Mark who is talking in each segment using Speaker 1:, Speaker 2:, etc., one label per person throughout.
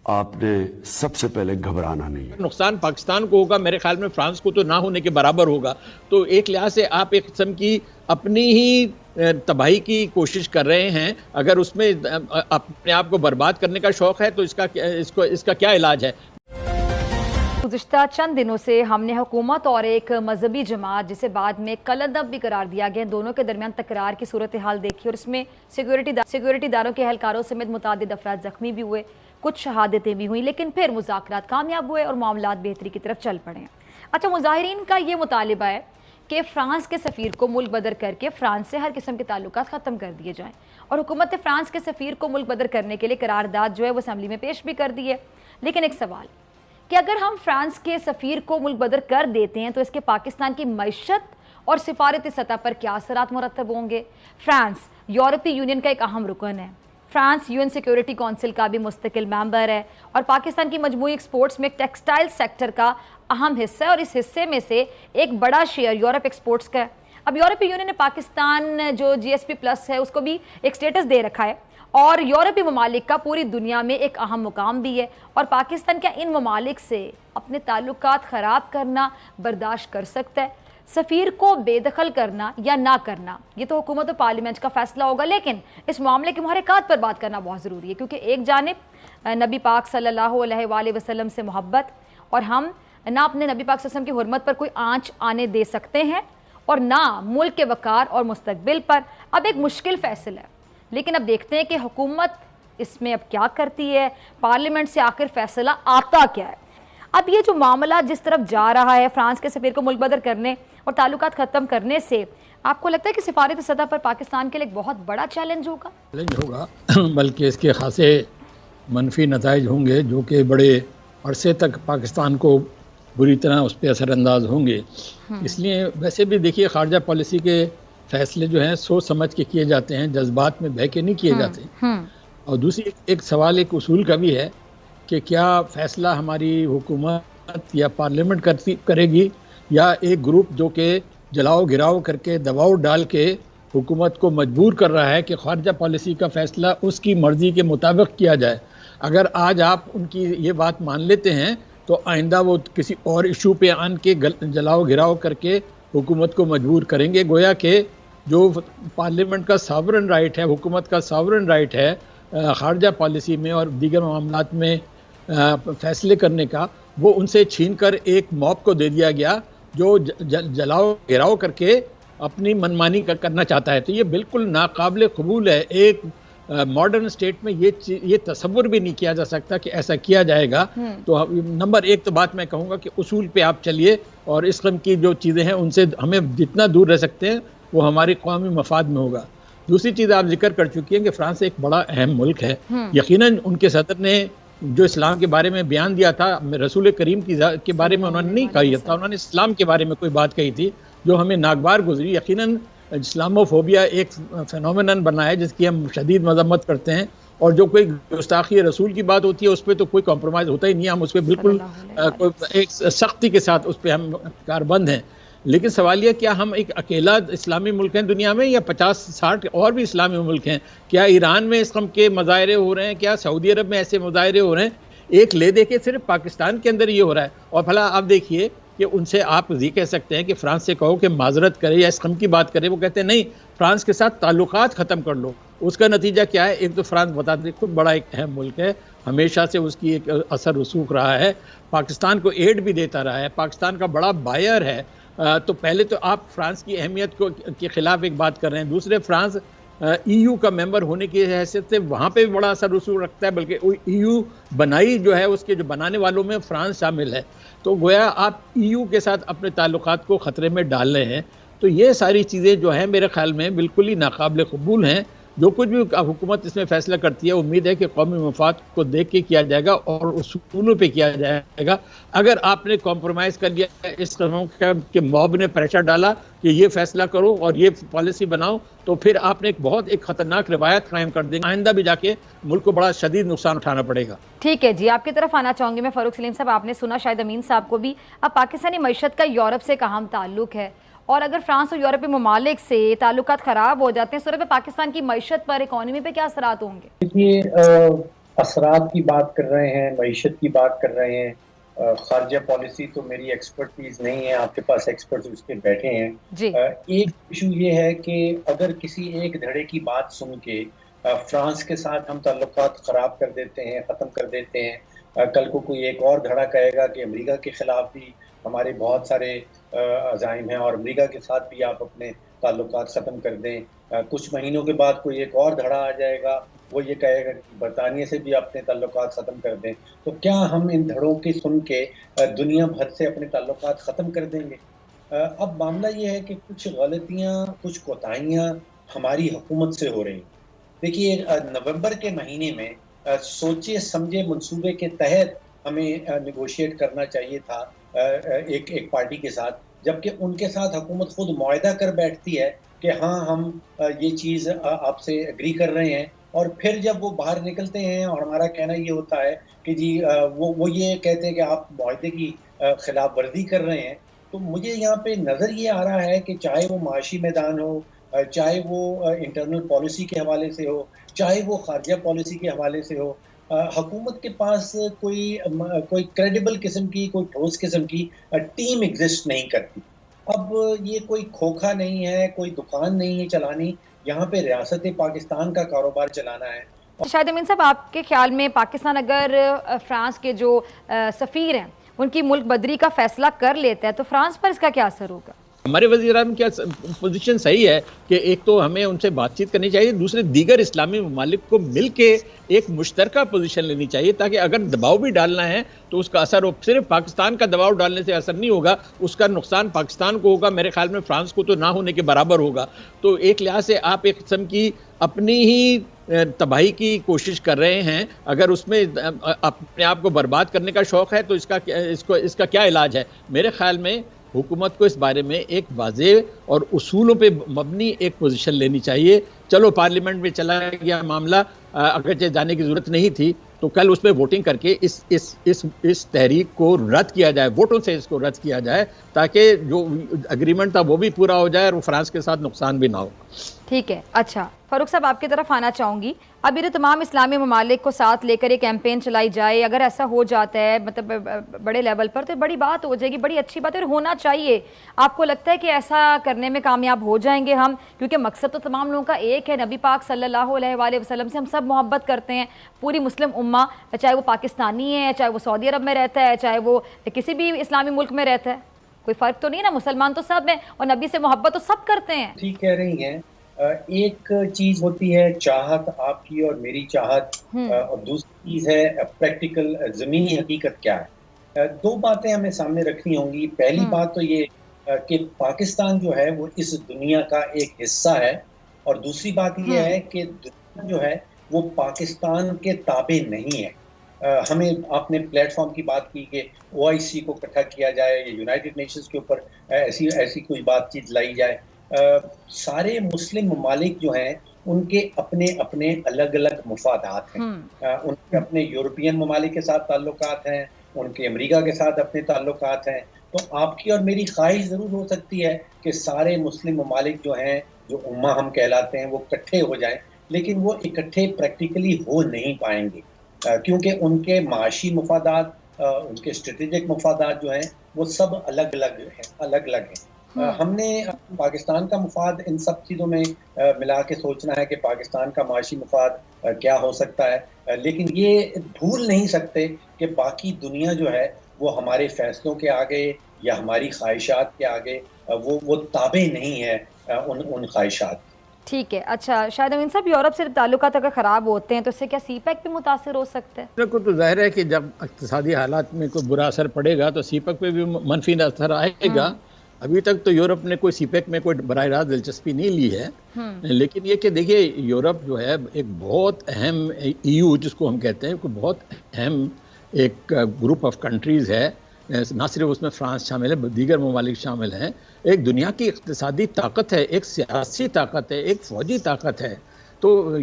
Speaker 1: آپ نے سب سے پہلے گھبرانا نہیں ہے.
Speaker 2: نقصان پاکستان کو ہوگا، میرے خیال میں فرانس کو تو نہ ہونے کے برابر ہوگا. تو ایک لحاظ سے آپ ایک قسم کی اپنی ہی تباہی کی کوشش کر رہے ہیں. اگر اس میں اپنے آپ کو برباد کرنے کا شوق ہے تو اس کا کیا علاج ہے؟
Speaker 3: گزشتہ چند دنوں سے ہم نے حکومت اور ایک مذہبی جماعت جسے بعد میں کلندب بھی قرار دیا گیا، دونوں کے درمیان تکرار کی صورتحال دیکھی اور اس میں سیکیورٹی داروں کے اہلکاروں سمیت متعدد افراد زخمی بھی ہوئے، کچھ شہادتیں بھی ہوئیں، لیکن پھر مذاکرات کامیاب ہوئے اور معاملات بہتری کی طرف چل پڑے ہیں. اچھا، مظاہرین کا یہ مطالبہ ہے کہ فرانس کے سفیر کو ملک بدر کر کے فرانس سے ہر قسم کے تعلقات ختم کر دیے جائیں، اور حکومت نے فرانس کے سفیر کو ملک بدر کرنے کے لیے قرارداد جو ہے وہ اسمبلی میں پیش بھی کر دی ہے. لیکن ایک سوال کہ اگر ہم فرانس کے سفیر کو ملک بدر کر دیتے ہیں تو اس کے پاکستان کی معیشت اور سفارتی سطح پر کیا اثرات مرتب ہوں گے؟ فرانس یورپی یونین کا ایک اہم رکن ہے، France U N security council کا بھی مستقل ممبر ہے، اور پاکستان کی مجموعی ایکسپورٹس میں ٹیکسٹائل سیکٹر کا اہم حصہ ہے، اور اس حصے میں سے ایک بڑا شیئر یورپ ایکسپورٹس کا ہے. اب یورپی یونین نے پاکستان جو جی ایس پی پلس ہے اس کو بھی ایک سٹیٹس دے رکھا ہے، اور یورپی ممالک کا پوری دنیا میں ایک اہم مقام بھی ہے، اور پاکستان کیا ان ممالک سے اپنے تعلقات خراب کرنا برداشت کر سکتا ہے؟ سفیر کو بے دخل کرنا یا نہ کرنا یہ تو حکومت و پارلیمنٹ کا فیصلہ ہوگا، لیکن اس معاملے کے محرکات پر بات کرنا بہت ضروری ہے، کیونکہ ایک جانب نبی پاک صلی اللہ علیہ وآلہ وسلم سے محبت، اور ہم نہ اپنے نبی پاک صلی اللہ علیہ وسلم کی حرمت پر کوئی آنچ آنے دے سکتے ہیں، اور نہ ملک کے وقار اور مستقبل پر. اب ایک مشکل فیصلہ ہے، لیکن اب دیکھتے ہیں کہ حکومت اس میں اب کیا کرتی ہے، پارلیمنٹ سے آخر فیصلہ آتا کیا ہے. اب یہ جو معاملہ جس طرف جا رہا ہے فرانس کے سفیر کو ملک بدر کرنے اور تعلقات ختم کرنے سے، آپ کو لگتا ہے کہ سفارتی سطح پر پاکستان کے لیے ایک بہت بڑا چیلنج ہوگا؟
Speaker 2: بلکہ اس کے خاصے منفی نتائج ہوں گے جو کہ بڑے عرصے تک پاکستان کو بری طرح اس پہ اثر انداز ہوں گے. اس لیے ویسے بھی دیکھیے خارجہ پالیسی کے فیصلے جو ہیں سوچ سمجھ کے کیے جاتے ہیں، جذبات میں بہہ کے نہیں کیے جاتے. اور دوسری ایک سوال ایک اصول کا بھی ہے کہ کیا فیصلہ ہماری حکومت یا پارلیمنٹ کرے گی، یا ایک گروپ جو کہ جلاؤ گراؤ کر کے دباؤ ڈال کے حکومت کو مجبور کر رہا ہے کہ خارجہ پالیسی کا فیصلہ اس کی مرضی کے مطابق کیا جائے. اگر آج آپ ان کی یہ بات مان لیتے ہیں تو آئندہ وہ کسی اور ایشو پہ آن کے جلاؤ گراؤ کر کے حکومت کو مجبور کریں گے. گویا کہ جو پارلیمنٹ کا ساورن رائٹ ہے، حکومت کا ساورن رائٹ ہے خارجہ پالیسی میں اور دیگر معاملات میں فیصلے کرنے کا، وہ ان سے چھین کر ایک موب کو دے دیا گیا جو جلاؤ گراؤ کر کے اپنی منمانی کرنا چاہتا ہے. تو یہ بالکل ناقابل قبول ہے. ایک ماڈرن اسٹیٹ میں یہ تصور بھی نہیں کیا جا سکتا کہ ایسا کیا جائے گا. تو نمبر ایک تو بات میں کہوں گا کہ اصول پہ آپ چلیے، اور اس قسم کی جو چیزیں ہیں ان سے ہمیں جتنا دور رہ سکتے ہیں وہ ہمارے قومی مفاد میں ہوگا. دوسری چیز آپ ذکر کر چکی ہیں کہ فرانس ایک بڑا اہم ملک ہے. یقیناً ان کے صدر نے جو اسلام کے بارے میں بیان دیا تھا، رسول کریم کے بارے میں انہوں نے نہیں کہا تھا، انہوں نے اسلام کے بارے میں کوئی بات کہی تھی جو ہمیں ناگوار گزری. یقیناً اسلاموفوبیا ایک فینومینن بنا ہے جس کی ہم شدید مذمت کرتے ہیں، اور جو کوئی گستاخی رسول کی بات ہوتی ہے اس پہ تو کوئی کمپرومائز ہوتا ہی نہیں. ہم اس پہ بالکل ایک سختی کے ساتھ اس پہ ہم کاربند ہیں. لیکن سوال یہ کیا ہم ایک اکیلا اسلامی ملک ہیں دنیا میں، یا 50-60 اور بھی اسلامی ملک ہیں؟ کیا ایران میں اس قسم کے مظاہرے ہو رہے ہیں؟ کیا سعودی عرب میں ایسے مظاہرے ہو رہے ہیں؟ ایک لے دے کے صرف پاکستان کے اندر یہ ہو رہا ہے. اور بھلا آپ دیکھیے کہ ان سے آپ یہ کہہ سکتے ہیں کہ فرانس سے کہو کہ معذرت کرے یا اس قسم کی بات کرے، وہ کہتے ہیں نہیں، فرانس کے ساتھ تعلقات ختم کر لو. اس کا نتیجہ کیا ہے؟ ایک تو فرانس بتا دیں خود بڑا ایک اہم ملک ہے، ہمیشہ سے اس کی ایک اثر رسوخ رہا ہے، پاکستان کو ایڈ بھی دیتا رہا ہے، پاکستان کا بڑا بائر ہے. تو پہلے تو آپ فرانس کی اہمیت کے خلاف ایک بات کر رہے ہیں. دوسرے فرانس ای یو کا ممبر ہونے کی حیثیت سے وہاں پہ بھی بڑا اثر رسوخ رکھتا ہے، بلکہ ای یو بنائی جو ہے اس کے جو بنانے والوں میں فرانس شامل ہے. تو گویا آپ ای یو کے ساتھ اپنے تعلقات کو خطرے میں ڈال رہے ہیں. تو یہ ساری چیزیں جو ہیں میرے خیال میں بالکل ہی ناقابل قبول ہیں. جو کچھ بھی حکومت اس میں فیصلہ کرتی ہے امید ہے کہ قومی مفاد کو دیکھ کے کیا جائے گا اور اصولوں پہ کیا جائے گا. اگر آپ نے کمپرومائز کر لیا اس قسم کے موب نے پریشر ڈالا کہ یہ فیصلہ کرو اور یہ پالیسی بناؤ، تو پھر آپ نے ایک خطرناک روایت قائم کر دیں گے. آئندہ بھی جا کے ملک کو بڑا شدید نقصان اٹھانا پڑے گا.
Speaker 3: ٹھیک ہے جی، آپ کی طرف آنا چاہوں گی میں. فاروق سلیم صاحب، آپ نے سنا شاید امین صاحب کو بھی، اب پاکستانی معیشت کا یورپ سے ایک اہم تعلق ہے، اور اگر فرانس اور یورپی ممالک سے تعلقات خراب ہو جاتے ہیں، صورت میں پاکستان کی معیشت پر، اکانومی پہ کیا اثرات ہوں گے؟
Speaker 4: دیکھیے اثرات کی بات کر رہے ہیں، معیشت کی بات کر رہے ہیں. خارجہ پالیسی تو میری ایکسپرٹیز نہیں ہے، آپ کے پاس ایکسپرٹس اس کے بیٹھے ہیں.
Speaker 3: جی
Speaker 4: ایک ایشو یہ ہے کہ اگر کسی ایک دھڑے کی بات سن کے فرانس کے ساتھ ہم تعلقات خراب کر دیتے ہیں، ختم کر دیتے ہیں، کل کو کوئی ایک اور دھڑا کہے گا کہ امریکہ کے خلاف بھی ہمارے بہت سارے عزائم ہیں اور امریکہ کے ساتھ بھی آپ اپنے تعلقات ختم کر دیں. کچھ مہینوں کے بعد کوئی ایک اور دھڑا آ جائے گا، وہ یہ کہے گا کہ برطانیہ سے بھی اپنے تعلقات ختم کر دیں. تو کیا ہم ان دھڑوں کی سن کے دنیا بھر سے اپنے تعلقات ختم کر دیں گے؟ اب معاملہ یہ ہے کہ کچھ غلطیاں، کچھ کوتاہیاں ہماری حکومت سے ہو رہی ہیں. دیکھیے نومبر کے مہینے میں سوچے سمجھے منصوبے کے تحت ہمیں نیگوشیٹ کرنا چاہیے تھا ایک پارٹی کے ساتھ، جبکہ ان کے ساتھ حکومت خود معاہدہ کر بیٹھتی ہے کہ ہاں ہم یہ چیز آپ سے اگری کر رہے ہیں، اور پھر جب وہ باہر نکلتے ہیں اور ہمارا کہنا یہ ہوتا ہے کہ جی وہ یہ کہتے ہیں کہ آپ معاہدے کی خلاف ورزی کر رہے ہیں. تو مجھے یہاں پہ نظر یہ آ رہا ہے کہ چاہے وہ معاشی میدان ہو، چاہے وہ انٹرنل پالیسی کے حوالے سے ہو، چاہے وہ خارجہ پالیسی کے حوالے سے ہو، حکومت کے پاس کوئی کریڈیبل قسم کی، کوئی ٹھوس قسم کی ٹیم ایگزسٹ نہیں کرتی. اب یہ کوئی کھوکھا نہیں ہے، کوئی دکان نہیں ہے چلانی، یہاں پہ ریاست پاکستان کا کاروبار چلانا ہے.
Speaker 3: شاہد امین صاحب، آپ کے خیال میں پاکستان اگر فرانس کے جو سفیر ہیں ان کی ملک بدری کا فیصلہ کر لیتا ہے تو فرانس پر اس کا کیا اثر ہوگا؟
Speaker 2: ہمارے وزیر اعظم کی پوزیشن صحیح ہے کہ ایک تو ہمیں ان سے بات چیت کرنی چاہیے، دوسرے دیگر اسلامی ممالک کو مل کے ایک مشترکہ پوزیشن لینی چاہیے تاکہ اگر دباؤ بھی ڈالنا ہے تو اس کا اثر ہو. صرف پاکستان کا دباؤ ڈالنے سے اثر نہیں ہوگا، اس کا نقصان پاکستان کو ہوگا، میرے خیال میں فرانس کو تو نہ ہونے کے برابر ہوگا. تو ایک لحاظ سے آپ ایک قسم کی اپنی ہی تباہی کی کوشش کر رہے ہیں. اگر اس میں اپنے آپ کو برباد کرنے کا شوق ہے تو اس کا کیا علاج ہے؟ میرے خیال میں حکومت کو اس بارے میں ایک واضح اور اصولوں پہ مبنی ایک پوزیشن لینی چاہیے. چلو پارلیمنٹ میں چلا گیا معاملہ، اگرچہ جانے کی ضرورت نہیں تھی، تو کل اس پہ ووٹنگ کر کے اس تحریک کو رد کیا جائے، ووٹوں سے اس کو رد کیا جائے تاکہ جو اگریمنٹ تھا وہ بھی پورا ہو جائے اور فرانس کے ساتھ نقصان بھی نہ ہو.
Speaker 3: ٹھیک ہے. اچھا فاروق صاحب، آپ کی طرف آنا چاہوں گی. اب یہ تمام اسلامی ممالک کو ساتھ لے کر یہ کیمپین چلائی جائے، اگر ایسا ہو جاتا ہے مطلب بڑے لیول پر تو بڑی بات ہو جائے گی، بڑی اچھی بات ہے اور ہونا چاہیے. آپ کو لگتا ہے کہ ایسا کرنے میں کامیاب ہو جائیں گے ہم؟ کیونکہ مقصد تو تمام لوگوں کا ایک ہے، نبی پاک صلی اللہ علیہ وآلہ وسلم سے ہم سب محبت کرتے ہیں. پوری مسلم امہ، چاہے وہ پاکستانی ہے، چاہے وہ سعودی عرب میں رہتا ہے، چاہے وہ کسی بھی اسلامی ملک میں رہتا ہے، کوئی فرق تو نہیں نا، مسلمان تو سب ہیں اور نبی سے محبت تو سب کرتے ہیں.
Speaker 4: ٹھیک کہہ رہی ہیں. ایک چیز ہوتی ہے چاہت آپ کی اور میری چاہت، اور دوسری چیز ہے پریکٹیکل زمینی حقیقت کیا ہے. دو باتیں ہمیں سامنے رکھنی ہوں گی. پہلی بات تو یہ کہ پاکستان جو ہے وہ اس دنیا کا ایک حصہ ہے، اور دوسری بات یہ ہے کہ دنیا جو ہے وہ پاکستان کے تابع نہیں ہے. ہمیں آپ نے پلیٹ فارم کی بات کی کہ OIC کو اکٹھا کیا جائے یا یونائٹڈ نیشنز کے اوپر ایسی کوئی بات چیت لائی جائے. سارے مسلم ممالک جو ہیں ان کے اپنے اپنے الگ الگ مفادات ہیں. ان کے اپنے یورپین ممالک کے ساتھ تعلقات ہیں، ان کے امریکہ کے ساتھ اپنے تعلقات ہیں. تو آپ کی اور میری خواہش ضرور ہو سکتی ہے کہ سارے مسلم ممالک جو ہیں، جو امہ ہم کہلاتے ہیں، وہ اکٹھے ہو جائیں، لیکن وہ اکٹھے پریکٹیکلی ہو نہیں پائیں گے کیونکہ ان کے معاشی مفادات، ان کے اسٹریٹجک مفادات جو ہیں وہ سب الگ الگ ہیں. ہم نے پاکستان کا مفاد ان سب چیزوں میں ملا کے سوچنا ہے کہ پاکستان کا معاشی مفاد کیا ہو سکتا ہے، لیکن یہ بھول نہیں سکتے کہ باقی دنیا جو ہے وہ ہمارے فیصلوں کے آگے یا ہماری خواہشات کے آگے وہ تابع نہیں ہے ان خواہشات.
Speaker 3: ٹھیک ہے. اچھا شاہد امین صاحب، یورپ سے تعلقات اگر خراب ہوتے ہیں تو اس سے کیا سی پیک بھی متاثر ہو سکتا ہے؟
Speaker 2: کو تو ظاہر ہے کہ جب اقتصادی حالات میں کوئی برا اثر پڑے گا تو سی پیک پہ بھی منفی اثر آئے گا. ابھی تک تو یورپ نے کوئی سی پیک میں کوئی براہ راست دلچسپی نہیں لی ہے، لیکن یہ کہ دیکھیے یورپ جو ہے ایک بہت اہم EU جس کو ہم کہتے ہیں، کوئی بہت اہم ایک گروپ آف کنٹریز ہے. نہ صرف اس میں فرانس شامل ہے، دیگر ممالک شامل ہیں. ایک دنیا کی اقتصادی طاقت ہے، ایک سیاسی طاقت ہے، ایک فوجی طاقت ہے. تو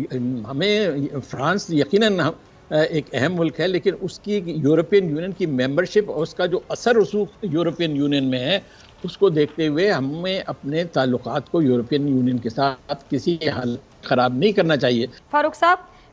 Speaker 2: ہمیں فرانس یقیناً ایک اہم ملک ہے، لیکن اس کی یورپین یونین کی ممبرشپ اور اس کا جو اثر رسوخ یورپین یونین میں ہے، اس کو دیکھتے ہوئے ہمیں اپنے تعلقات کو یورپین یونین کے ساتھ کسی حال خراب نہیں کرنا چاہیے.
Speaker 3: فاروق صاحب،